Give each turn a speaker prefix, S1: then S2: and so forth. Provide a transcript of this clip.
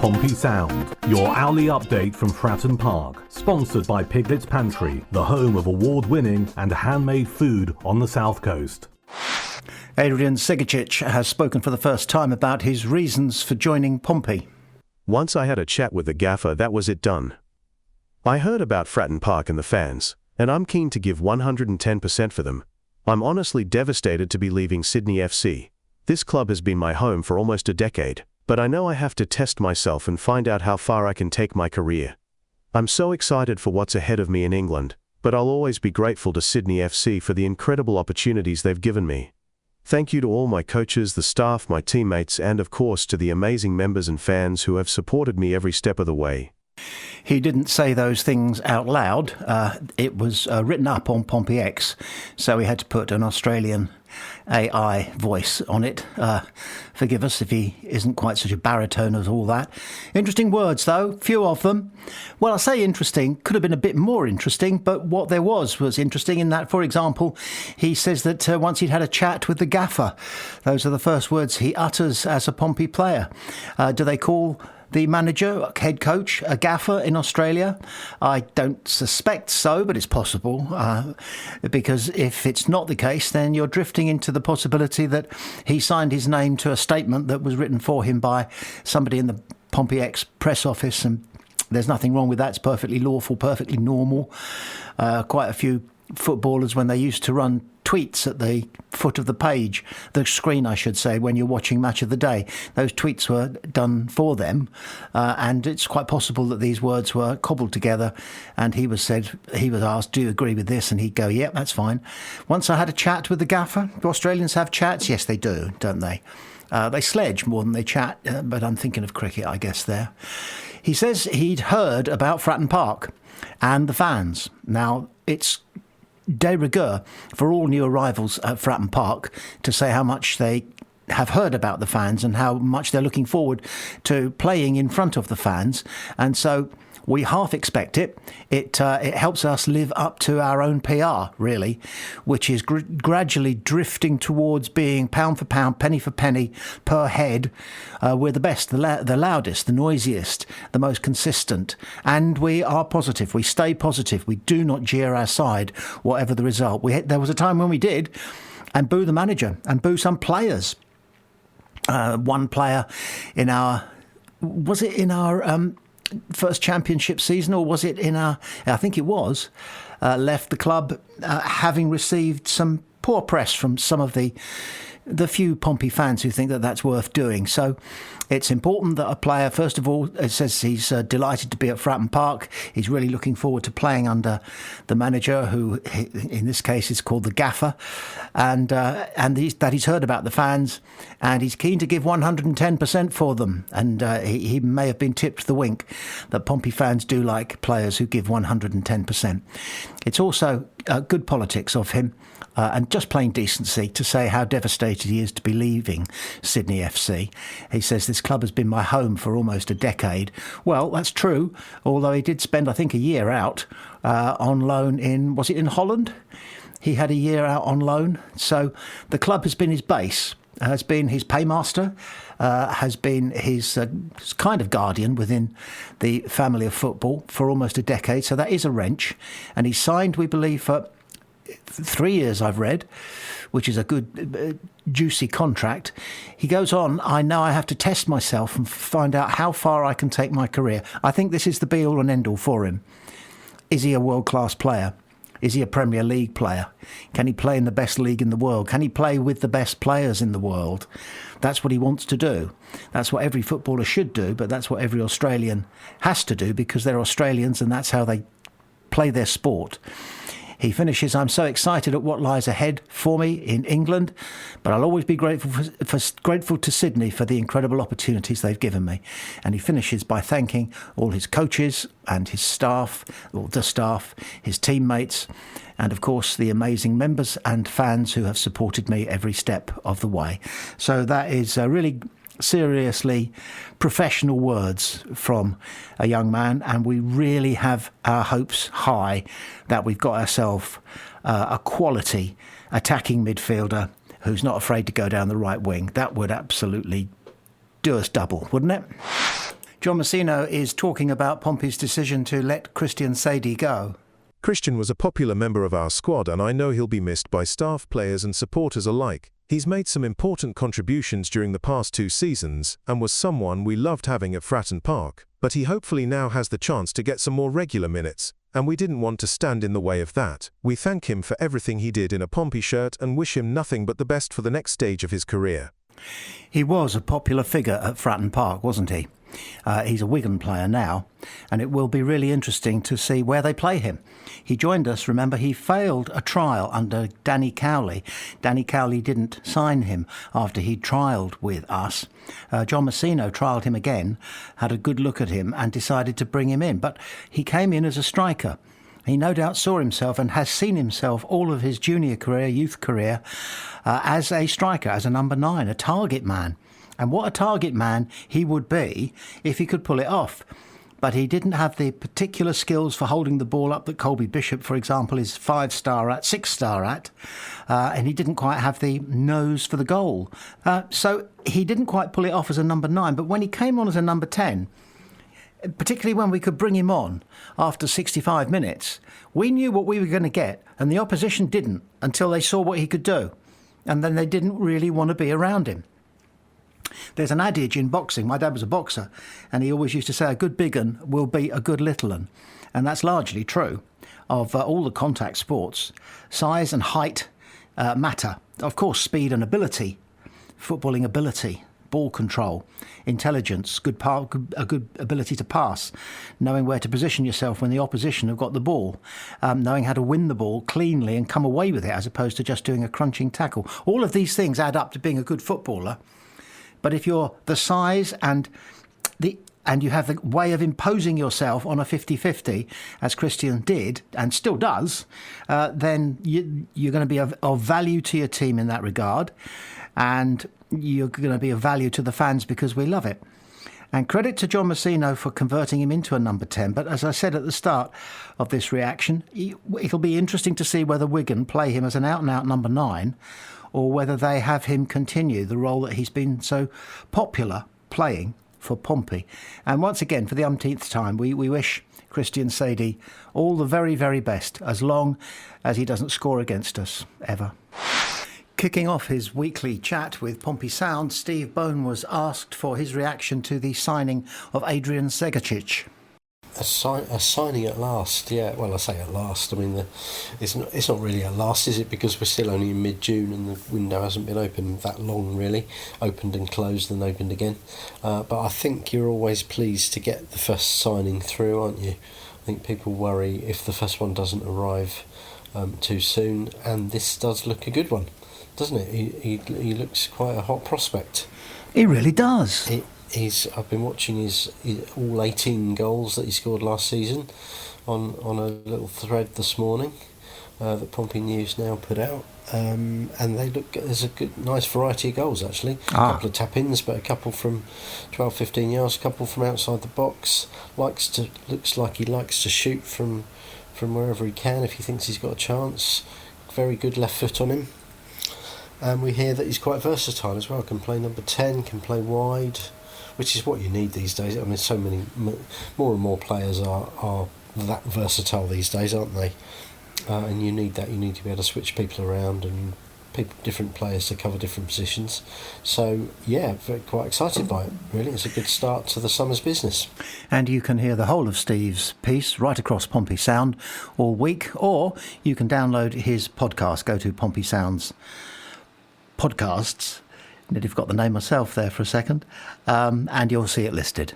S1: Pompey Sound, your hourly update from Fratton Park, sponsored by Piglet's Pantry, the home of award-winning and handmade food on the South Coast.
S2: Adrian Segecic has spoken for the first time about his reasons for joining Pompey.
S3: Once I had a chat with the gaffer, that was it done. I heard about Fratton Park and the fans, and I'm keen to give 110% for them. I'm honestly devastated to be leaving Sydney FC. This club has been my home for almost a decade, but I know I have to test myself and find out how far I can take my career. I'm so excited for what's ahead of me in England, but I'll always be grateful to Sydney FC for the incredible opportunities they've given me. Thank you to all my coaches, the staff, my teammates, and of course to the amazing members and fans who have supported me every step of the way.
S2: He didn't say those things out loud. It was written up on Pompey X, so we had to put an Australian AI voice on it. Forgive us if he isn't quite such a baritone as all that. Interesting words, though, few of them. Well, I say interesting, could have been a bit more interesting, but what there was interesting in that, for example, he says that once he'd had a chat with the gaffer. Those are the first words he utters as a Pompey player. Do they call the manager, head coach, a gaffer in Australia? I don't suspect so, but it's possible. Because if it's not the case, then you're drifting into the possibility that he signed his name to a statement that was written for him by somebody in the Pompey X press office, and there's nothing wrong with that. It's perfectly lawful, perfectly normal. Quite a few footballers, when they used to run tweets at the foot of the page, the screen I should say, when you're watching Match of the Day, those tweets were done for them, and it's quite possible that these words were cobbled together, and he was asked, do you agree with this? And he'd go, yep, that's fine. Once I had a chat with the gaffer. Do Australians have chats? Yes, they do, don't they? They sledge more than they chat, but I'm thinking of cricket, I guess, there. He says he'd heard about Fratton Park and the fans. Now, it's de rigueur for all new arrivals at Fratton Park to say how much they have heard about the fans and how much they're looking forward to playing in front of the fans. And so we half expect it. It helps us live up to our own PR, really, which is gradually drifting towards being pound for pound, penny for penny, per head. We're the best, the loudest, the noisiest, the most consistent. And we are positive. We stay positive. We do not jeer our side, whatever the result. There was a time when we did, and boo the manager and boo some players. One player in our first championship season, or was it I think it was, left the club having received some poor press from some of the few Pompey fans who think that that's worth doing. So it's important that a player, first of all, it says he's delighted to be at Fratton Park. He's really looking forward to playing under the manager, who in this case is called the gaffer, and that he's heard about the fans, and he's keen to give 110% for them. And he may have been tipped the wink that Pompey fans do like players who give 110%. It's also good politics of him, and just plain decency, to say how devastated he is to be leaving Sydney FC. He says, this club has been my home for almost a decade. Well, that's true, although he did spend, I think, a year out on loan was it in Holland? He had a year out on loan. So the club has been his base, has been his paymaster, has been his kind of guardian within the family of football for almost a decade. So that is a wrench. And he signed, we believe, for 3 years, I've read, which is a good, juicy contract. He goes on, I know I have to test myself and find out how far I can take my career. I think this is the be-all and end-all for him. Is he a world-class player? Is he a Premier League player? Can he play in the best league in the world? Can he play with the best players in the world? That's what he wants to do. That's what every footballer should do, but that's what every Australian has to do, because they're Australians and that's how they play their sport. He finishes, I'm so excited at what lies ahead for me in England, but I'll always be grateful to Sydney for the incredible opportunities they've given me. And he finishes by thanking all his coaches and his staff, his teammates, and of course the amazing members and fans who have supported me every step of the way. So that is really seriously professional words from a young man, and we really have our hopes high that we've got ourselves a quality attacking midfielder who's not afraid to go down the right wing. That would absolutely do us double, wouldn't it? John Messino is talking about Pompey's decision to let Christian SAYDEE go.
S4: Christian was a popular member of our squad, and I know he'll be missed by staff, players and supporters alike. He's made some important contributions during the past 2 seasons and was someone we loved having at Fratton Park, but he hopefully now has the chance to get some more regular minutes, and we didn't want to stand in the way of that. We thank him for everything he did in a Pompey shirt and wish him nothing but the best for the next stage of his career.
S2: He was a popular figure at Fratton Park, wasn't he? He's a Wigan player now, and it will be really interesting to see where they play him. He joined us, remember, he failed a trial under Danny Cowley. Danny Cowley didn't sign him after he'd trialled with us. John Messino trialled him again, had a good look at him and decided to bring him in. But he came in as a striker. He no doubt saw himself and has seen himself all of his junior career, youth career, as a striker, as a number 9, a target man. And what a target man he would be if he could pull it off. But he didn't have the particular skills for holding the ball up that Colby Bishop, for example, is 5-star at, 6-star at. And he didn't quite have the nose for the goal. So he didn't quite pull it off as a number 9. But when he came on as a number 10, particularly when we could bring him on after 65 minutes, we knew what we were going to get. And the opposition didn't until they saw what he could do. And then they didn't really want to be around him. There's an adage in boxing. My dad was a boxer, and he always used to say a good big un will beat a good little un. And that's largely true of all the contact sports. Size and height matter. Of course, speed and ability, footballing ability, ball control, intelligence, a good ability to pass, knowing where to position yourself when the opposition have got the ball, knowing how to win the ball cleanly and come away with it as opposed to just doing a crunching tackle. All of these things add up to being a good footballer. But if you're the size and you have the way of imposing yourself on a 50-50, as Christian did and still does, then you're going to be of value to your team in that regard, and you're going to be of value to the fans because we love it. And credit to John Messino for converting him into a number 10. But as I said at the start of this reaction, it'll be interesting to see whether Wigan play him as an out-and-out number 9, or whether they have him continue the role that he's been so popular playing for Pompey. And once again, for the umpteenth time, we wish Christian SAYDEE all the very, very best, as long as he doesn't score against us, ever. Kicking off his weekly chat with Pompey Sound, Steve Bone was asked for his reaction to the signing of Adrian Segecic.
S5: A signing at last, yeah. Well, I say at last. I mean, it's not really at last, is it? Because we're still only in mid-June and the window hasn't been open that long, really. Opened and closed and opened again. But I think you're always pleased to get the first signing through, aren't you? I think people worry if the first one doesn't arrive too soon, and this does look a good one, doesn't it? He looks quite a hot prospect.
S2: He really does.
S5: I've been watching his all 18 goals that he scored last season on a little thread this morning that Pompey News now put out, and there's a nice variety of goals actually. A couple of tap-ins, but a couple from 12-15 yards, a couple from outside the box. Looks like he likes to shoot from wherever he can if he thinks he's got a chance. Very good left foot on him. And we hear that he's quite versatile as well. Can play number 10, can play wide, which is what you need these days. I mean, so many more and more players are that versatile these days, aren't they? And you need that. You need to be able to switch people around and different players to cover different positions. So, yeah, quite excited by it, really. It's a good start to the summer's business. And
S2: you can hear the whole of Steve's piece right across Pompey Sound all week, or you can download his podcast. Go to Pompey Sound's podcasts. Nearly forgot the name myself there for a second, and you'll see it listed.